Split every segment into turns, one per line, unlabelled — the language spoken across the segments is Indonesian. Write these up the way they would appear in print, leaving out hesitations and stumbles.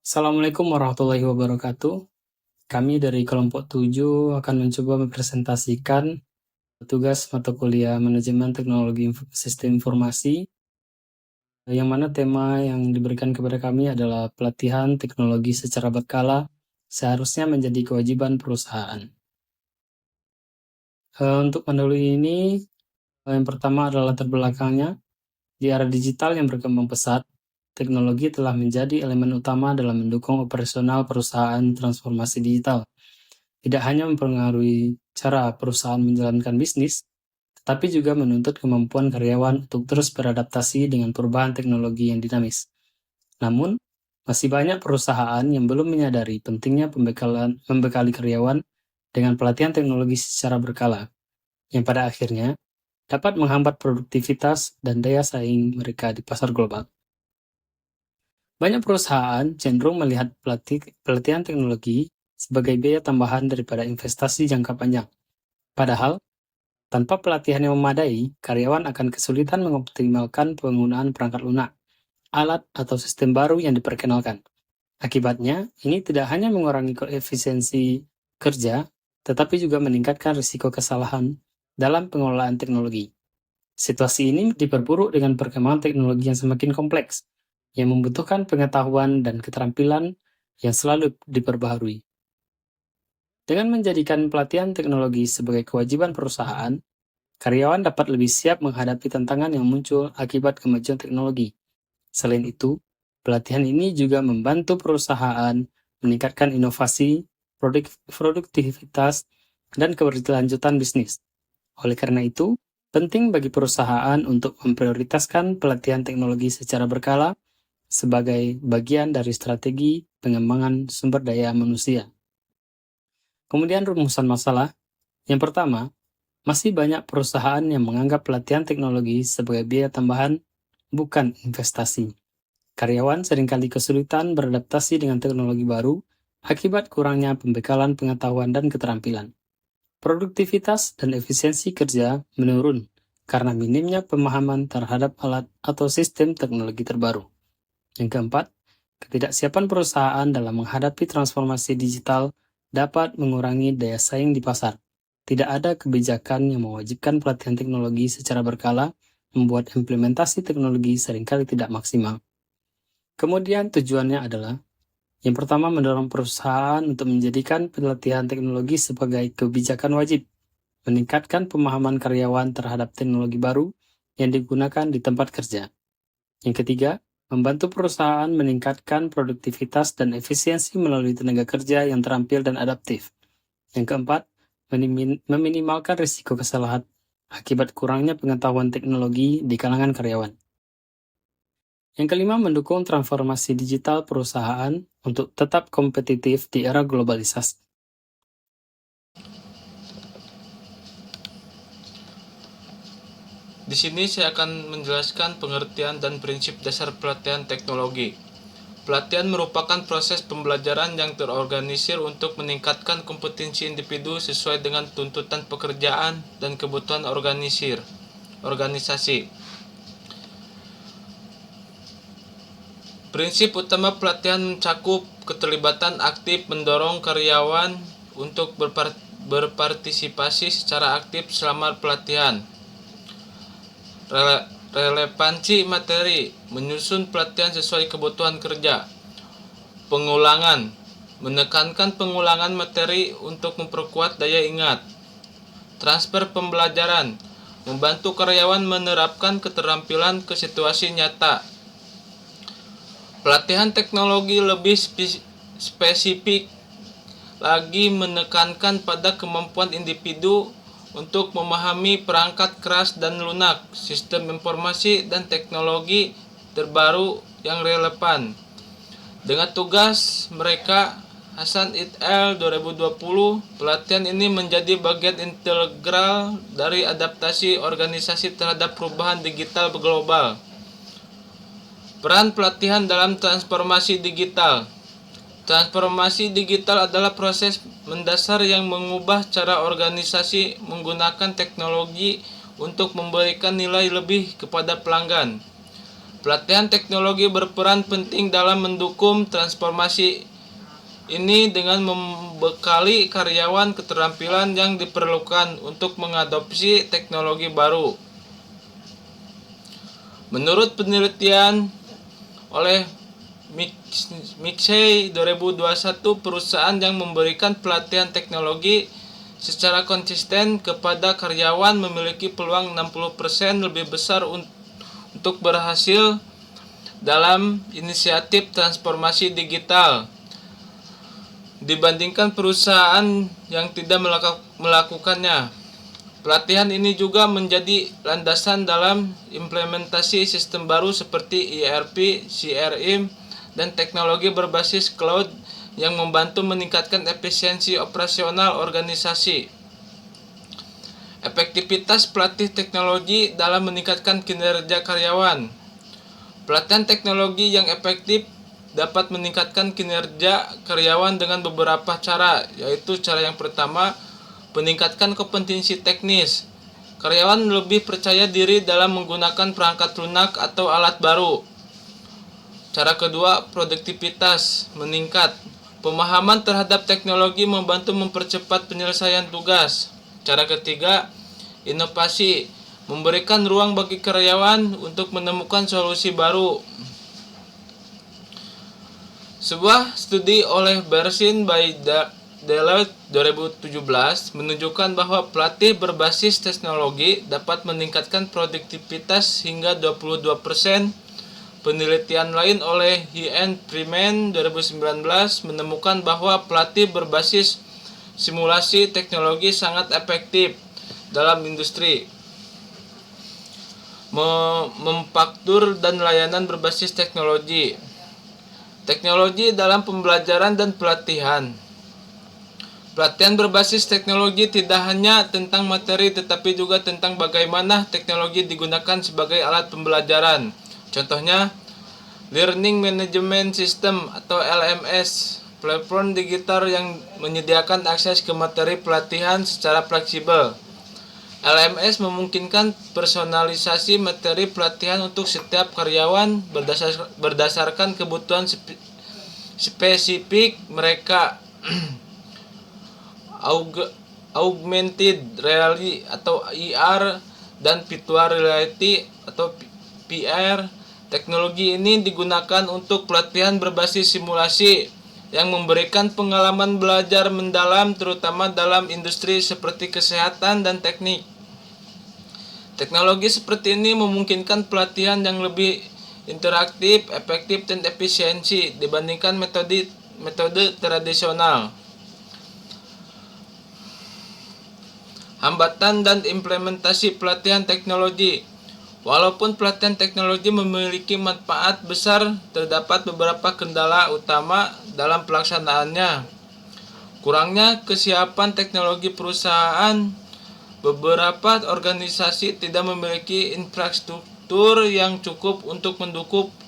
Assalamualaikum warahmatullahi wabarakatuh. Kami dari kelompok 7 akan mencoba mempresentasikan tugas mata kuliah Manajemen Teknologi Sistem Informasi, yang mana tema yang diberikan kepada kami adalah pelatihan teknologi secara berkala seharusnya menjadi kewajiban perusahaan. Untuk mendahului ini, yang pertama adalah latar belakangnya. Di era digital yang berkembang pesat, teknologi telah menjadi elemen utama dalam mendukung operasional perusahaan transformasi digital. Tidak hanya mempengaruhi cara perusahaan menjalankan bisnis, tetapi juga menuntut kemampuan karyawan untuk terus beradaptasi dengan perubahan teknologi yang dinamis. Namun, masih banyak perusahaan yang belum menyadari pentingnya membekali karyawan dengan pelatihan teknologi secara berkala, yang pada akhirnya dapat menghambat produktivitas dan daya saing mereka di pasar global. Banyak perusahaan cenderung melihat pelatihan teknologi sebagai biaya tambahan daripada investasi jangka panjang. Padahal, tanpa pelatihan yang memadai, karyawan akan kesulitan mengoptimalkan penggunaan perangkat lunak, alat, atau sistem baru yang diperkenalkan. Akibatnya, ini tidak hanya mengurangi efisiensi kerja, tetapi juga meningkatkan risiko kesalahan dalam pengelolaan teknologi. Situasi ini diperburuk dengan perkembangan teknologi yang semakin kompleks, yang membutuhkan pengetahuan dan keterampilan yang selalu diperbaharui. Dengan menjadikan pelatihan teknologi sebagai kewajiban perusahaan, karyawan dapat lebih siap menghadapi tantangan yang muncul akibat kemajuan teknologi. Selain itu, pelatihan ini juga membantu perusahaan meningkatkan inovasi, produktivitas, dan keberlanjutan bisnis. Oleh karena itu, penting bagi perusahaan untuk memprioritaskan pelatihan teknologi secara berkala sebagai bagian dari strategi pengembangan sumber daya manusia. Kemudian rumusan masalah. Yang pertama, masih banyak perusahaan yang menganggap pelatihan teknologi sebagai biaya tambahan, bukan investasi. Karyawan seringkali kesulitan beradaptasi dengan teknologi baru akibat kurangnya pembekalan pengetahuan dan keterampilan. Produktivitas dan efisiensi kerja menurun karena minimnya pemahaman terhadap alat atau sistem teknologi terbaru. Yang keempat, ketidaksiapan perusahaan dalam menghadapi transformasi digital dapat mengurangi daya saing di pasar. Tidak ada kebijakan yang mewajibkan pelatihan teknologi secara berkala, membuat implementasi teknologi seringkali tidak maksimal. Kemudian tujuannya adalah, yang pertama, mendorong perusahaan untuk menjadikan pelatihan teknologi sebagai kebijakan wajib, meningkatkan pemahaman karyawan terhadap teknologi baru yang digunakan di tempat kerja. Yang ketiga, membantu perusahaan meningkatkan produktivitas dan efisiensi melalui tenaga kerja yang terampil dan adaptif. Yang keempat, meminimalkan risiko kesalahan akibat kurangnya pengetahuan teknologi di kalangan karyawan. Yang kelima, mendukung transformasi digital perusahaan untuk tetap kompetitif di era globalisasi.
Di sini saya akan menjelaskan pengertian dan prinsip dasar pelatihan teknologi. Pelatihan merupakan proses pembelajaran yang terorganisir untuk meningkatkan kompetensi individu sesuai dengan tuntutan pekerjaan dan kebutuhan organisasi. Prinsip utama pelatihan mencakup keterlibatan aktif mendorong karyawan untuk berpartisipasi secara aktif selama pelatihan. Relevansi materi, menyusun pelatihan sesuai kebutuhan kerja. Pengulangan, menekankan pengulangan materi untuk memperkuat daya ingat. Transfer pembelajaran, membantu karyawan menerapkan keterampilan ke situasi nyata. Pelatihan teknologi lebih spesifik lagi menekankan pada kemampuan individu untuk memahami perangkat keras dan lunak, sistem informasi dan teknologi terbaru yang relevan. Dengan tugas mereka, Hasan et al. 2020, pelatihan ini menjadi bagian integral dari adaptasi organisasi terhadap perubahan digital global. Peran pelatihan dalam transformasi digital. Transformasi digital adalah proses mendasar yang mengubah cara organisasi menggunakan teknologi untuk memberikan nilai lebih kepada pelanggan. Pelatihan teknologi berperan penting dalam mendukung transformasi ini dengan membekali karyawan keterampilan yang diperlukan untuk mengadopsi teknologi baru. Menurut penelitian oleh McKinsey 2021, perusahaan yang memberikan pelatihan teknologi secara konsisten kepada karyawan memiliki peluang 60% lebih besar untuk berhasil dalam inisiatif transformasi digital dibandingkan perusahaan yang tidak melakukannya. Pelatihan ini juga menjadi landasan dalam implementasi sistem baru seperti ERP, CRM, dan teknologi berbasis cloud yang membantu meningkatkan efisiensi operasional organisasi. Efektivitas pelatih teknologi dalam meningkatkan kinerja karyawan. Pelatihan teknologi yang efektif dapat meningkatkan kinerja karyawan dengan beberapa cara, yaitu cara yang pertama, meningkatkan kompetensi teknis. Karyawan lebih percaya diri dalam menggunakan perangkat lunak atau alat baru. Cara kedua, produktivitas meningkat. Pemahaman terhadap teknologi membantu mempercepat penyelesaian tugas. Cara ketiga, inovasi memberikan ruang bagi karyawan untuk menemukan solusi baru. Sebuah studi oleh Bersin by Deloitte 2017 menunjukkan bahwa pelatih berbasis teknologi dapat meningkatkan produktivitas hingga 22%. Penelitian lain oleh Hien Freeman 2019 menemukan bahwa pelatih berbasis simulasi teknologi sangat efektif dalam industri manufaktur dan layanan berbasis teknologi. Teknologi dalam pembelajaran dan pelatihan. Pelatihan berbasis teknologi tidak hanya tentang materi tetapi juga tentang bagaimana teknologi digunakan sebagai alat pembelajaran. Contohnya, Learning Management System atau LMS, platform digital yang menyediakan akses ke materi pelatihan secara fleksibel. LMS memungkinkan personalisasi materi pelatihan untuk setiap karyawan berdasarkan kebutuhan spesifik mereka. Augmented Reality atau AR dan Virtual Reality atau VR. Teknologi ini digunakan untuk pelatihan berbasis simulasi yang memberikan pengalaman belajar mendalam terutama dalam industri seperti kesehatan dan teknik. Teknologi seperti ini memungkinkan pelatihan yang lebih interaktif, efektif, dan efisiensi dibandingkan metode tradisional. Hambatan dan implementasi pelatihan teknologi. Walaupun pelatihan teknologi memiliki manfaat besar, terdapat beberapa kendala utama dalam pelaksanaannya. Kurangnya kesiapan teknologi perusahaan. Beberapa organisasi tidak memiliki infrastruktur yang cukup untuk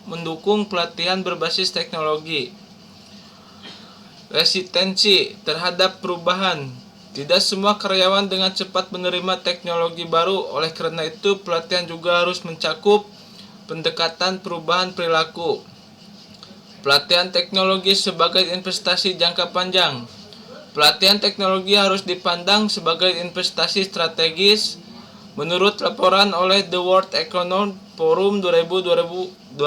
mendukung pelatihan berbasis teknologi. Resistensi terhadap perubahan. Tidak semua karyawan dengan cepat menerima teknologi baru, oleh karena itu pelatihan juga harus mencakup pendekatan perubahan perilaku. Pelatihan teknologi sebagai investasi jangka panjang. Pelatihan teknologi harus dipandang sebagai investasi strategis. Menurut laporan oleh The World Economic Forum 2020,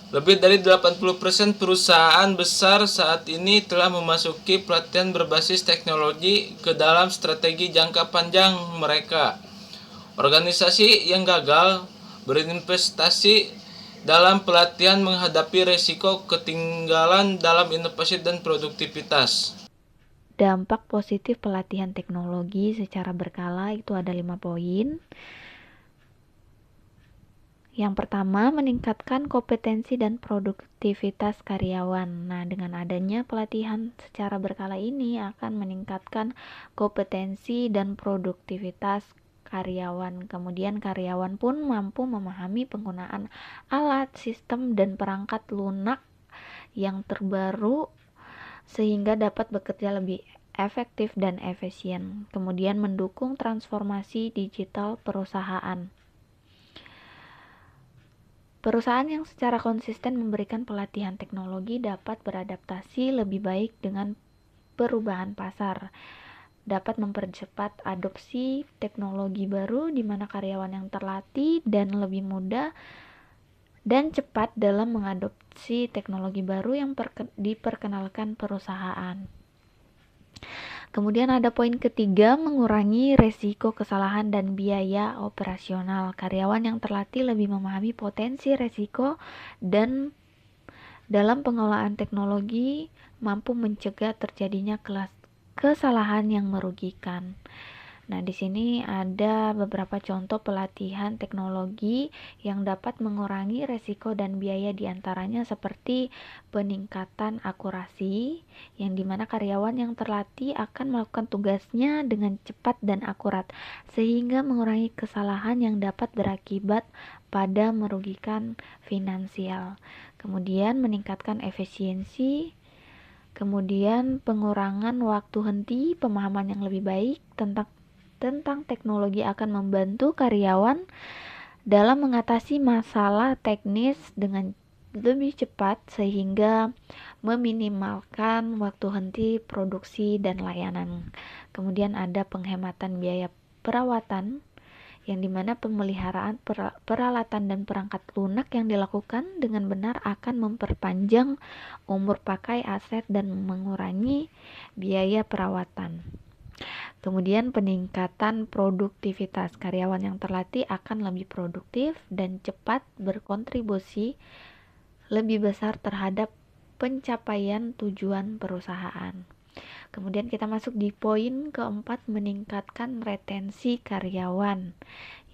lebih dari 80% perusahaan besar saat ini telah memasuki pelatihan berbasis teknologi ke dalam strategi jangka panjang mereka. Organisasi yang gagal berinvestasi dalam pelatihan menghadapi risiko ketinggalan dalam inovasi dan produktivitas.
Dampak positif pelatihan teknologi secara berkala itu ada 5 poin. Yang pertama, meningkatkan kompetensi dan produktivitas karyawan. Nah, dengan adanya pelatihan secara berkala ini akan meningkatkan kompetensi dan produktivitas karyawan. Kemudian karyawan pun mampu memahami penggunaan alat, sistem, dan perangkat lunak yang terbaru sehingga dapat bekerja lebih efektif dan efisien. Kemudian mendukung transformasi digital perusahaan. Perusahaan yang secara konsisten memberikan pelatihan teknologi dapat beradaptasi lebih baik dengan perubahan pasar, dapat mempercepat adopsi teknologi baru di mana karyawan yang terlatih dan lebih mudah dan cepat dalam mengadopsi teknologi baru yang diperkenalkan perusahaan. Kemudian ada poin ketiga, mengurangi resiko kesalahan dan biaya operasional. Karyawan yang terlatih lebih memahami potensi resiko dan dalam pengelolaan teknologi mampu mencegah terjadinya kesalahan yang merugikan. Nah, di sini ada beberapa contoh pelatihan teknologi yang dapat mengurangi resiko dan biaya, diantaranya seperti peningkatan akurasi, yang dimana karyawan yang terlatih akan melakukan tugasnya dengan cepat dan akurat, sehingga mengurangi kesalahan yang dapat berakibat pada merugikan finansial. Kemudian meningkatkan efisiensi, kemudian pengurangan waktu henti, pemahaman yang lebih baik tentang teknologi akan membantu karyawan dalam mengatasi masalah teknis dengan lebih cepat sehingga meminimalkan waktu henti produksi dan layanan. Kemudian ada penghematan biaya perawatan, yang dimana pemeliharaan peralatan dan perangkat lunak yang dilakukan dengan benar akan memperpanjang umur pakai aset dan mengurangi biaya perawatan. Kemudian peningkatan produktivitas, karyawan yang terlatih akan lebih produktif dan cepat berkontribusi lebih besar terhadap pencapaian tujuan perusahaan. Kemudian kita masuk di poin keempat, meningkatkan retensi karyawan,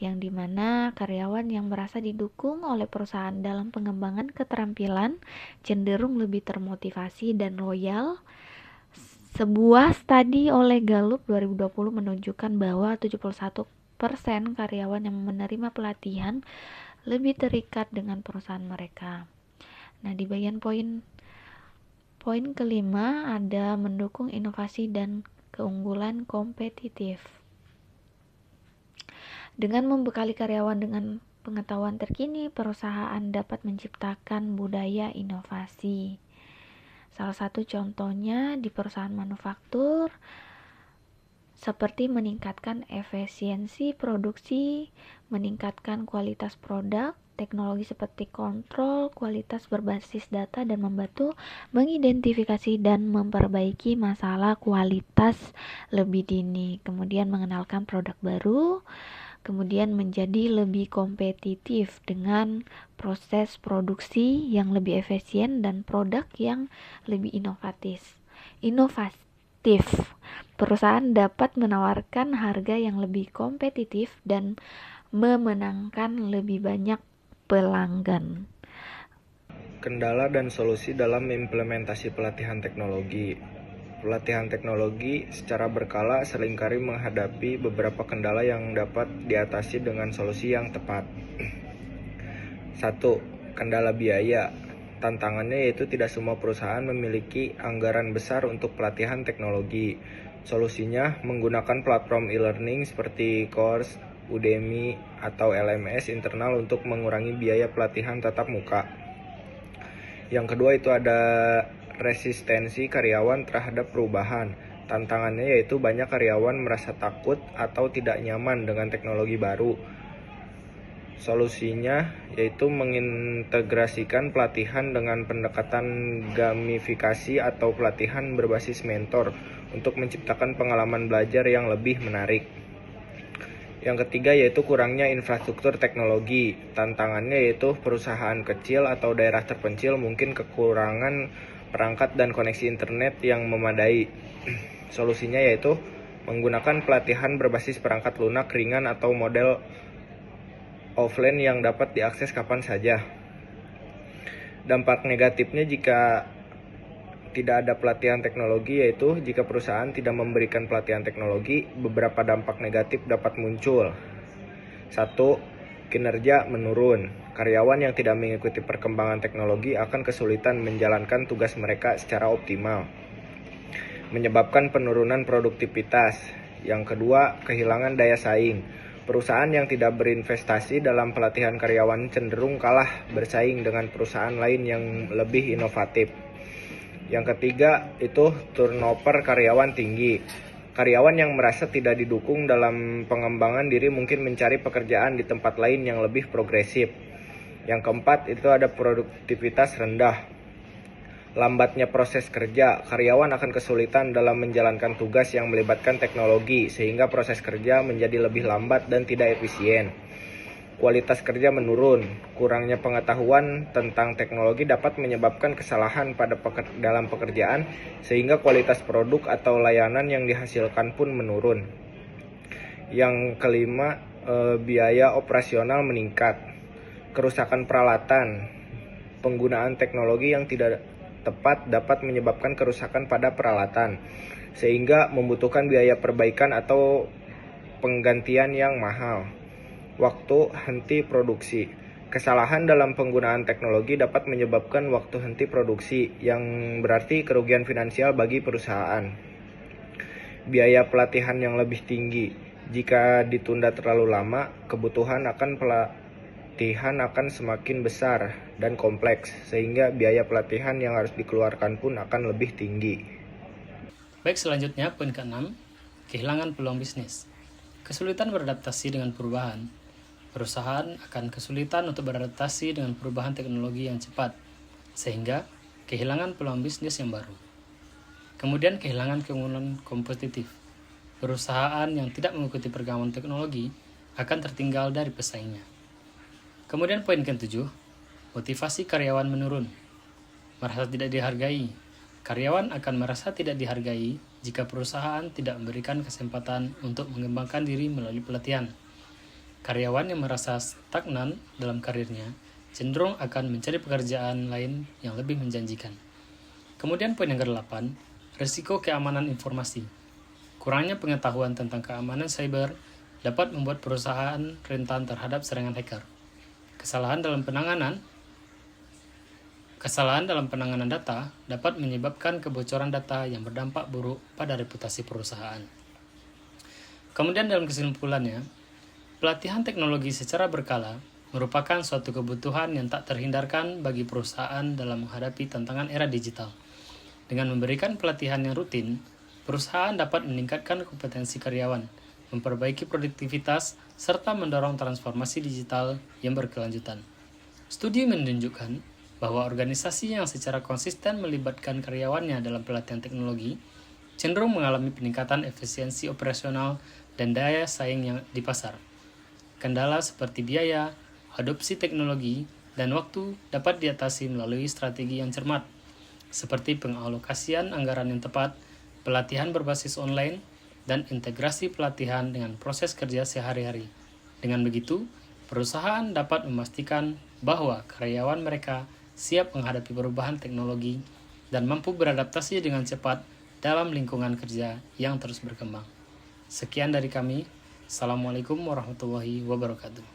yang dimana karyawan yang merasa didukung oleh perusahaan dalam pengembangan keterampilan cenderung lebih termotivasi dan loyal. Sebuah studi oleh Gallup 2020 menunjukkan bahwa 71% karyawan yang menerima pelatihan lebih terikat dengan perusahaan mereka. Nah, di bagian poin kelima ada mendukung inovasi dan keunggulan kompetitif. Dengan membekali karyawan dengan pengetahuan terkini, perusahaan dapat menciptakan budaya inovasi. Salah satu contohnya di perusahaan manufaktur seperti meningkatkan efisiensi produksi, meningkatkan kualitas produk, teknologi seperti kontrol kualitas berbasis data dan membantu mengidentifikasi dan memperbaiki masalah kualitas lebih dini. Kemudian mengenalkan produk baru, kemudian menjadi lebih kompetitif dengan proses produksi yang lebih efisien dan produk yang lebih inovatif. Perusahaan dapat menawarkan harga yang lebih kompetitif dan memenangkan lebih banyak pelanggan.
Kendala dan solusi dalam implementasi pelatihan teknologi. Pelatihan teknologi secara berkala seringkali menghadapi beberapa kendala yang dapat diatasi dengan solusi yang tepat. 1. Kendala biaya. Tantangannya yaitu tidak semua perusahaan memiliki anggaran besar untuk pelatihan teknologi. Solusinya menggunakan platform e-learning seperti Course, Udemy, atau LMS internal untuk mengurangi biaya pelatihan tatap muka. Yang kedua itu ada resistensi karyawan terhadap perubahan. Tantangannya yaitu banyak karyawan merasa takut atau tidak nyaman dengan teknologi baru. Solusinya yaitu mengintegrasikan pelatihan dengan pendekatan gamifikasi atau pelatihan berbasis mentor untuk menciptakan pengalaman belajar yang lebih menarik. Yang ketiga yaitu kurangnya infrastruktur teknologi. Tantangannya yaitu perusahaan kecil atau daerah terpencil mungkin kekurangan perangkat dan koneksi internet yang memadai. Solusinya yaitu menggunakan pelatihan berbasis perangkat lunak ringan atau model offline yang dapat diakses kapan saja. Dampak negatifnya jika tidak ada pelatihan teknologi yaitu jika perusahaan tidak memberikan pelatihan teknologi, beberapa dampak negatif dapat muncul. 1. Kinerja menurun. Karyawan yang tidak mengikuti perkembangan teknologi akan kesulitan menjalankan tugas mereka secara optimal, menyebabkan penurunan produktivitas. Yang kedua, kehilangan daya saing. Perusahaan yang tidak berinvestasi dalam pelatihan karyawan cenderung kalah bersaing dengan perusahaan lain yang lebih inovatif. Yang ketiga itu turnover karyawan tinggi. Karyawan yang merasa tidak didukung dalam pengembangan diri mungkin mencari pekerjaan di tempat lain yang lebih progresif. Yang keempat itu ada produktivitas rendah. Lambatnya proses kerja, karyawan akan kesulitan dalam menjalankan tugas yang melibatkan teknologi sehingga proses kerja menjadi lebih lambat dan tidak efisien. Kualitas kerja menurun, kurangnya pengetahuan tentang teknologi dapat menyebabkan kesalahan dalam pekerjaan sehingga kualitas produk atau layanan yang dihasilkan pun menurun. Yang kelima, biaya operasional meningkat. Kerusakan peralatan, penggunaan teknologi yang tidak tepat dapat menyebabkan kerusakan pada peralatan, sehingga membutuhkan biaya perbaikan atau penggantian yang mahal. Waktu henti produksi. Kesalahan dalam penggunaan teknologi dapat menyebabkan waktu henti produksi, yang berarti kerugian finansial bagi perusahaan. Biaya pelatihan yang lebih tinggi. Jika ditunda terlalu lama, kebutuhan akan pelatihan akan semakin besar dan kompleks, sehingga biaya pelatihan yang harus dikeluarkan pun akan lebih tinggi.
Baik, selanjutnya poin ke-6, kehilangan peluang bisnis. Kesulitan beradaptasi dengan perubahan. Perusahaan akan kesulitan untuk beradaptasi dengan perubahan teknologi yang cepat, sehingga kehilangan peluang bisnis yang baru. Kemudian kehilangan keunggulan kompetitif. Perusahaan yang tidak mengikuti perkembangan teknologi akan tertinggal dari pesaingnya. Kemudian poin ke-7, motivasi karyawan menurun. Merasa tidak dihargai. Karyawan akan merasa tidak dihargai jika perusahaan tidak memberikan kesempatan untuk mengembangkan diri melalui pelatihan. Karyawan yang merasa stagnan dalam karirnya cenderung akan mencari pekerjaan lain yang lebih menjanjikan. Kemudian poin yang ke-8, risiko keamanan informasi. Kurangnya pengetahuan tentang keamanan cyber dapat membuat perusahaan rentan terhadap serangan hacker. Kesalahan dalam penanganan data dapat menyebabkan kebocoran data yang berdampak buruk pada reputasi perusahaan. Kemudian dalam kesimpulannya, pelatihan teknologi secara berkala merupakan suatu kebutuhan yang tak terhindarkan bagi perusahaan dalam menghadapi tantangan era digital. Dengan memberikan pelatihan yang rutin, perusahaan dapat meningkatkan kompetensi karyawan, memperbaiki produktivitas, serta mendorong transformasi digital yang berkelanjutan. Studi menunjukkan bahwa organisasi yang secara konsisten melibatkan karyawannya dalam pelatihan teknologi cenderung mengalami peningkatan efisiensi operasional dan daya saing yang di pasar. Kendala seperti biaya, adopsi teknologi, dan waktu dapat diatasi melalui strategi yang cermat, seperti pengalokasian anggaran yang tepat, pelatihan berbasis online, dan integrasi pelatihan dengan proses kerja sehari-hari. Dengan begitu, perusahaan dapat memastikan bahwa karyawan mereka siap menghadapi perubahan teknologi dan mampu beradaptasi dengan cepat dalam lingkungan kerja yang terus berkembang. Sekian dari kami. Assalamualaikum warahmatullahi wabarakatuh.